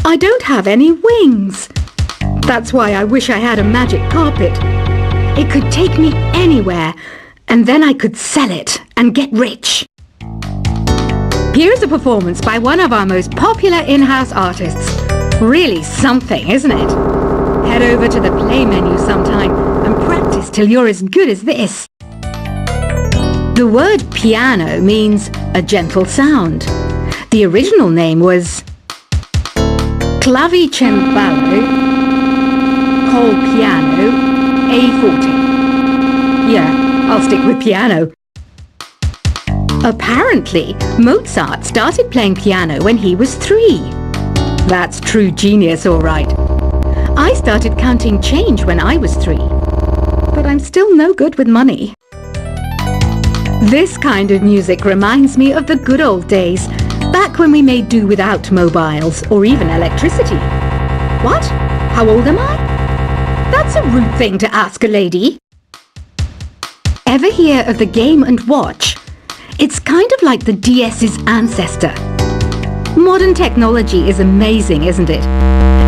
I don't have any wings. That's why I wish I had a magic carpet. It could take me anywhere, and then I could sell it and get rich. Here's a performance by one of our most popular in-house artists. Really something, isn't it? Head over to the play menu sometime and practice till you're as good as this. The word piano means a gentle sound. The original name was Clavicembalo col piano a forte. Yeah, I'll stick with piano. Apparently, Mozart started playing piano when he was 3. That's true genius, all right. I started counting change when I was 3, but I'm still no good with money. This kind of music reminds me of the good old days, back when we made do without mobiles or even electricity. What? How old am I? That's a rude thing to ask a lady. Ever hear of the Game & Watch? It's kind of like the DS's ancestor. Modern technology is amazing, isn't it?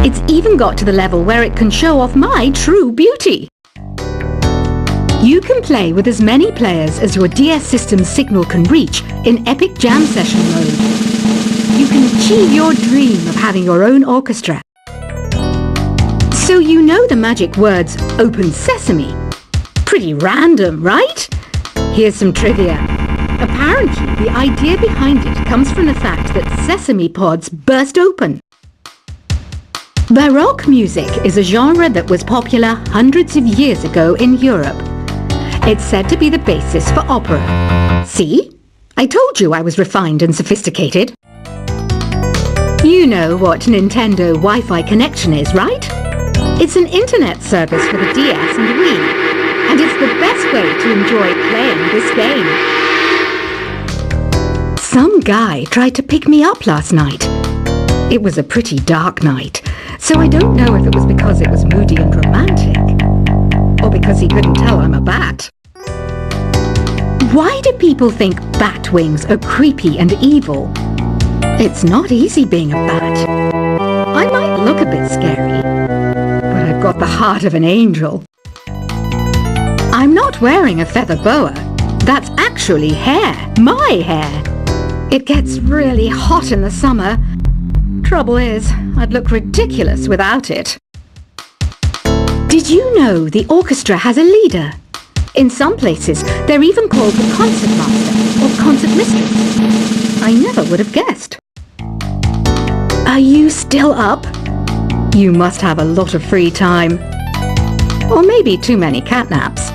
It's even got to the level where it can show off my true beauty. You can play with as many players as your DS system's signal can reach in Epic Jam Session mode. You can achieve your dream of having your own orchestra. So you know the magic words "Open Sesame." Pretty random, right? Here's some trivia. Apparently, the idea behind it comes from the fact that sesame pods burst open. Baroque music is a genre that was popular hundreds of years ago in Europe. It's said to be the basis for opera. See? I told you I was refined and sophisticated. You know what Nintendo Wi-Fi connection is, right? It's an internet service for the DS and Wii, and it's the best way to enjoy playing this game. Some guy tried to pick me up last night. It was a pretty dark night, so I don't know if it was because it was moody and romantic, or because he couldn't tell I'm a bat. Why do people think bat wings are creepy and evil? It's not easy being a bat. I might look a bit scary, but I've got the heart of an angel. I'm not wearing a feather boa. That's actually hair, my hair. It gets really hot in the summer. Trouble is, I'd look ridiculous without it. Did you know the orchestra has a leader? In some places, they're even called the concertmaster or concert mistress. I never would have guessed. Are you still up? You must have a lot of free time. Or maybe too many catnaps.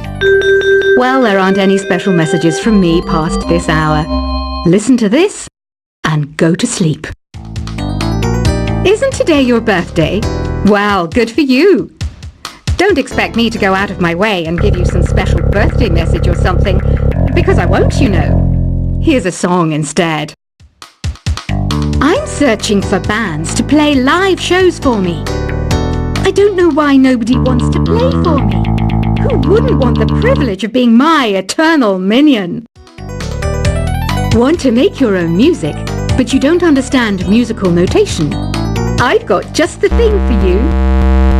Well, there aren't any special messages from me past this hour. Listen to this and go to sleep. Isn't today your birthday? Well, good for you. Don't expect me to go out of my way and give you some special birthday message or something, because I won't, you know. Here's a song instead. I'm searching for bands to play live shows for me. I don't know why nobody wants to play for me. Who wouldn't want the privilege of being my eternal minion? Want to make your own music, but you don't understand musical notation? I've got just the thing for you.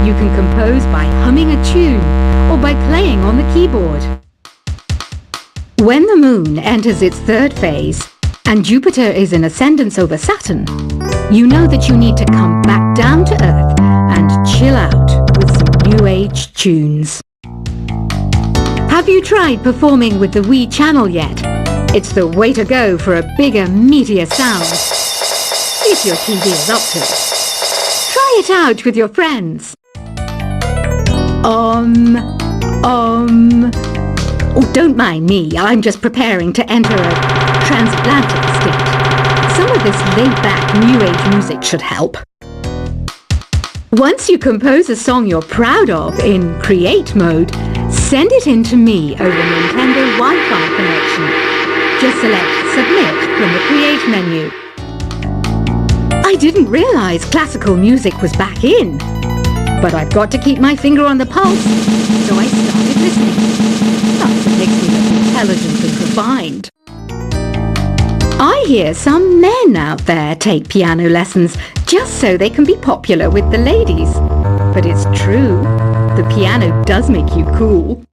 You can compose by humming a tune or by playing on the keyboard. When the moon enters its 3rd phase and Jupiter is in ascendance over Saturn, you know that you need to come back down to Earth and chill out with some new age tunes. Have you tried performing with the Wii channel yet? It's the way to go for a bigger, meatier sound. If your TV is up to it. Try it out with your friends. Oh, don't mind me. I'm just preparing to enter a transatlantic state. Some of this laid-back New Age music should help. Once you compose a song you're proud of in Create mode, send it in to me over Nintendo Wi-Fi connection. Just select Submit from the Create menu. I didn't realize classical music was back in. But I've got to keep my finger on the pulse, so I started listening. That's what makes me look intelligent and refined. I hear some men out there take piano lessons just so they can be popular with the ladies. But it's true, the piano does make you cool.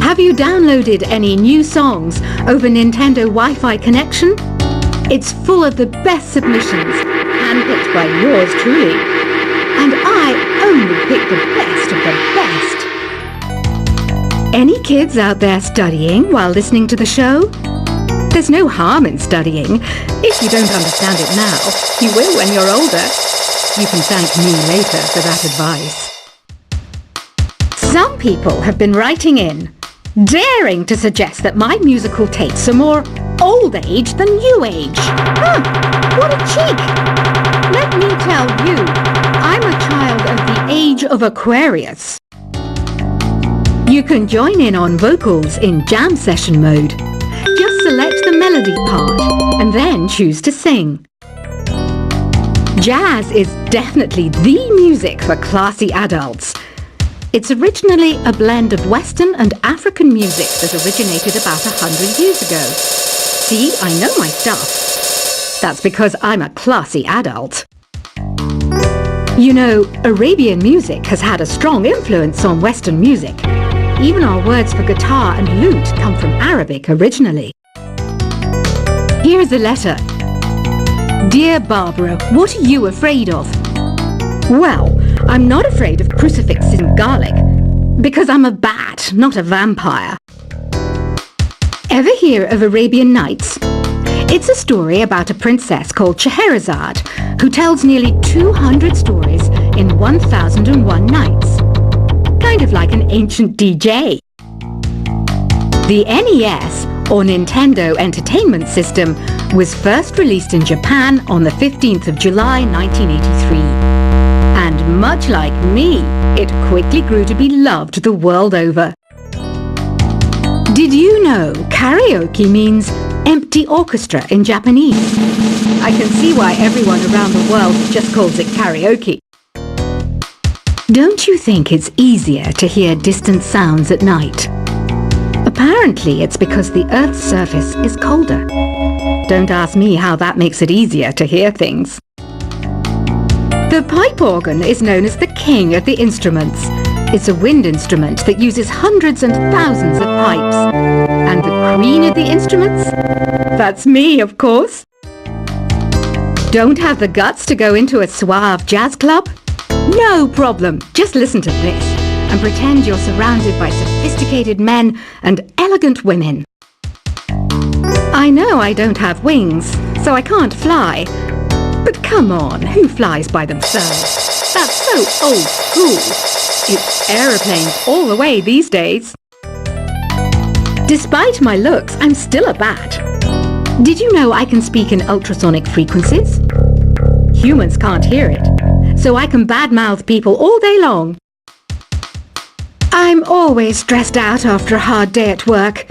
Have you downloaded any new songs over Nintendo Wi-Fi connection? It's full of the best submissions, handpicked by yours truly. And I only pick the best of the best. Any kids out there studying while listening to the show? There's no harm in studying. If you don't understand it now, you will when you're older. You can thank me later for that advice. Some people have been writing in, daring to suggest that my musical tastes are more old age than new age. What a cheek! Let me tell you, I'm a child of the age of Aquarius. You can join in on vocals in jam session mode. Just select the melody part and then choose to sing. Jazz is definitely the music for classy adults. It's originally a blend of Western and African music that originated about 100 years ago. See, I know my stuff. That's because I'm a classy adult. You know, Arabian music has had a strong influence on Western music. Even our words for guitar and lute come from Arabic originally. Here's a letter. Dear Barbara, what are you afraid of? Well, I'm not afraid of crucifixes and garlic, because I'm a bat, not a vampire. Ever hear of Arabian Nights? It's a story about a princess called Scheherazade, who tells nearly 200 stories in 1001 nights. Kind of like an ancient DJ. The NES, or Nintendo Entertainment System, was first released in Japan on the 15th of July 1983. And much like me, it quickly grew to be loved the world over. Did you know karaoke means empty orchestra in Japanese? I can see why everyone around the world just calls it karaoke. Don't you think it's easier to hear distant sounds at night? Apparently it's because the Earth's surface is colder. Don't ask me how that makes it easier to hear things. The pipe organ is known as the king of the instruments. It's a wind instrument that uses hundreds and thousands of pipes. And the queen of the instruments? That's me, of course. Don't have the guts to go into a suave jazz club? No problem. Just listen to this and pretend you're surrounded by sophisticated men and elegant women. I know I don't have wings, so I can't fly. But come on, who flies by themselves? That's so old school. It's aeroplanes all the way these days. Despite my looks, I'm still a bat. Did you know I can speak in ultrasonic frequencies? Humans can't hear it, so I can badmouth people all day long. I'm always stressed out after a hard day at work.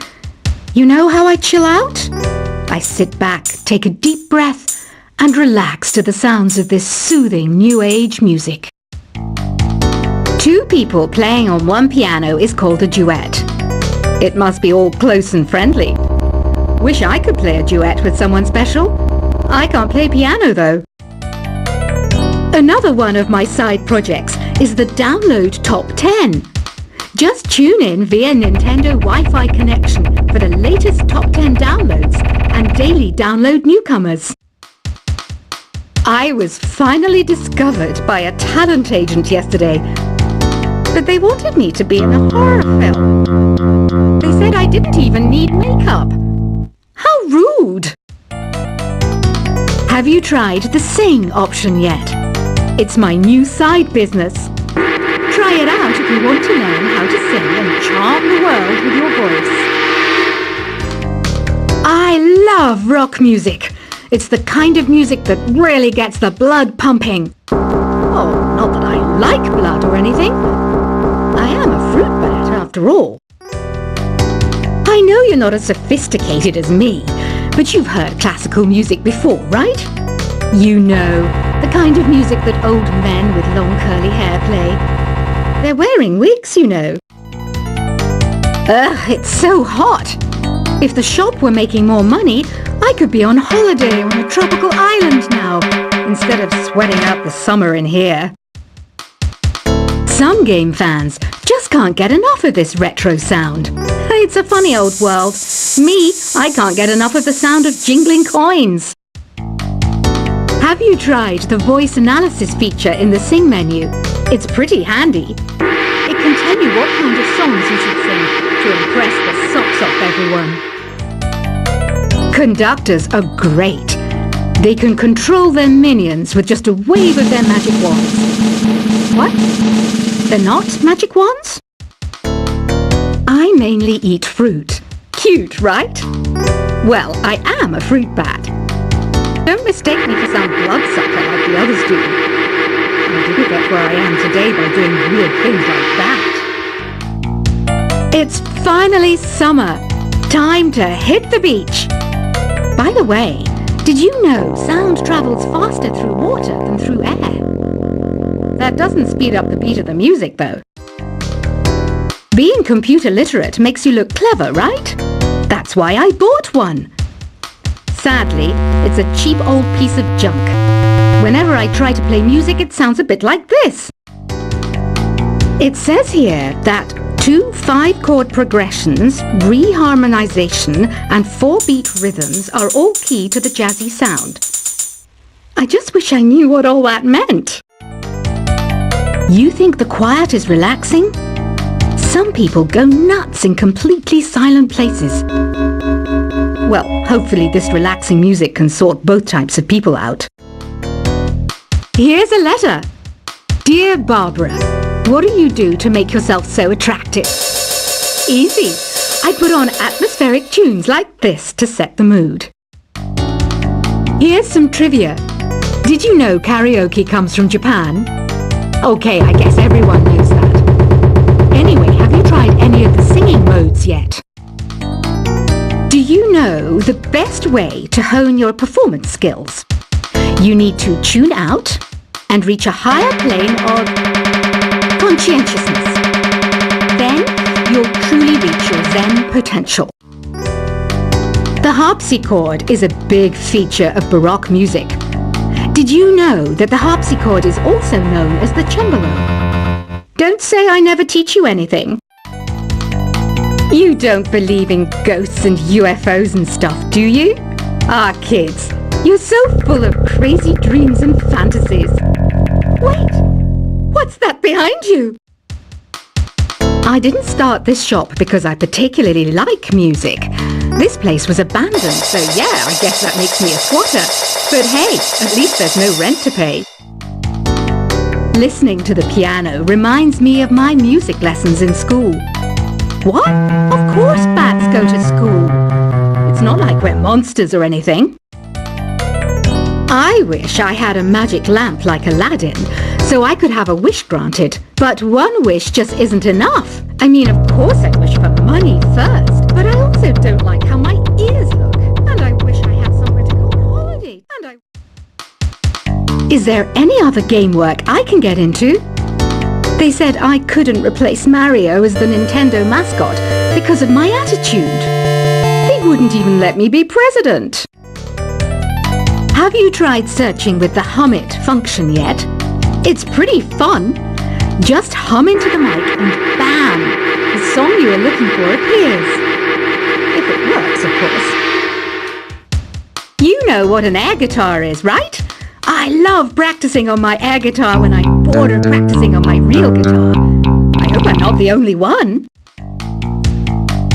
You know how I chill out? I sit back, take a deep breath, and relax to the sounds of this soothing new age music. Two people playing on one piano is called a duet. It must be all close and friendly. Wish I could play a duet with someone special. I can't play piano though. Another one of my side projects is the Download Top 10. Just tune in via Nintendo Wi-Fi connection for the latest top 10 downloads and daily download newcomers. I was finally discovered by a talent agent yesterday, but they wanted me to be in a horror film. They said I didn't even need makeup. How rude! Have you tried the Sing option yet? It's my new side business. Try it out if you want to learn how to sing and charm the world with your voice. I love rock music. It's the kind of music that really gets the blood pumping. Oh, not that I like blood or anything. I am a fruit bat after all. I know you're not as sophisticated as me, but you've heard classical music before, right? You know, the kind of music that old men with long curly hair play. They're wearing wigs, you know. Ugh, it's so hot. If the shop were making more money, I could be on holiday on a tropical island now, instead of sweating out the summer in here. Some game fans just can't get enough of this retro sound. It's a funny old world. Me, I can't get enough of the sound of jingling coins. Have you tried the voice analysis feature in the Sing menu? It's pretty handy. It can tell you what kind of songs you should sing to impress the socks off everyone. Conductors are great. They can control their minions with just a wave of their magic wands. What? They're not magic wands? I mainly eat fruit. Cute, right? Well, I am a fruit bat. Don't mistake me for some bloodsucker like the others do. I didn't get where I am today by doing weird things like that. It's finally summer. Time to hit the beach. By the way, did you know sound travels faster through water than through air? That doesn't speed up the beat of the music, though. Being computer literate makes you look clever, right? That's why I bought one. Sadly, it's a cheap old piece of junk. Whenever I try to play music, it sounds a bit like this. It says here that 2 5-chord progressions, reharmonization, and 4-beat rhythms are all key to the jazzy sound. I just wish I knew what all that meant. You think the quiet is relaxing? Some people go nuts in completely silent places. Well, hopefully this relaxing music can sort both types of people out. Here's a letter. Dear Barbara, what do you do to make yourself so attractive? Easy. I put on atmospheric tunes like this to set the mood. Here's some trivia. Did you know karaoke comes from Japan? Okay, I guess everyone knows that. Anyway, have you tried any of the singing modes yet? Do you know the best way to hone your performance skills? You need to tune out and reach a higher plane of conscientiousness. Then you'll truly reach your Zen potential. The harpsichord is a big feature of Baroque music. Did you know that the harpsichord is also known as the cembalo? Don't say I never teach you anything. You don't believe in ghosts and UFOs and stuff, do you? Ah, kids, you're so full of crazy dreams and fantasies. Wait, what's that behind you? I didn't start this shop because I particularly like music. This place was abandoned, so yeah, I guess that makes me a squatter. But hey, at least there's no rent to pay. Listening to the piano reminds me of my music lessons in school. What? Of course bats go to school. It's not like we're monsters or anything. I wish I had a magic lamp like Aladdin, so I could have a wish granted. But one wish just isn't enough. I mean, of course I wish for money first, but I also don't like how my ears look. And I wish I had somewhere to go on holiday. Is there any other game work I can get into? They said I couldn't replace Mario as the Nintendo mascot because of my attitude. They wouldn't even let me be president. Have you tried searching with the Hum It function yet? It's pretty fun. Just hum into the mic and bam! The song you are looking for appears. If it works, of course. You know what an air guitar is, right? I love practicing on my air guitar when I'm bored of practicing on my real guitar. I hope I'm not the only one.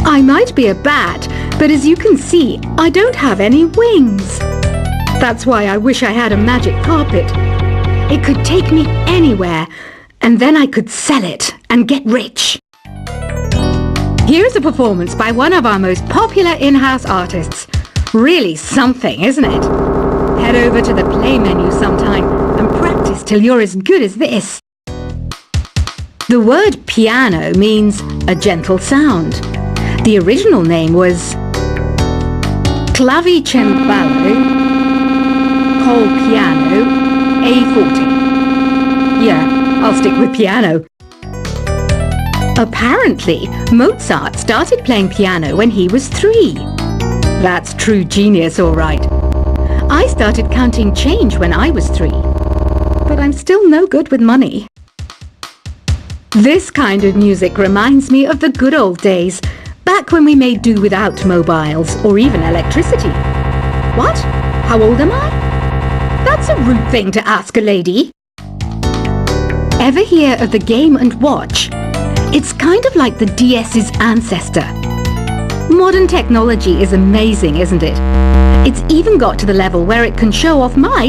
I might be a bat, but as you can see, I don't have any wings. That's why I wish I had a magic carpet. It could take me anywhere, and then I could sell it and get rich. Here's a performance by one of our most popular in-house artists. Really something, isn't it? Head over to the play menu sometime and practice till you're as good as this. The word piano means a gentle sound. The original name was clavicembalo col piano A forte. Yeah, I'll stick with piano. Apparently, Mozart started playing piano when he was 3. That's true genius, all right. I started counting change when I was 3, but I'm still no good with money. This kind of music reminds me of the good old days, back when we made do without mobiles or even electricity. What? How old am I? That's a rude thing to ask a lady. Ever hear of the Game & Watch? It's kind of like the DS's ancestor. Modern technology is amazing, isn't it? It's even got to the level where it can show off my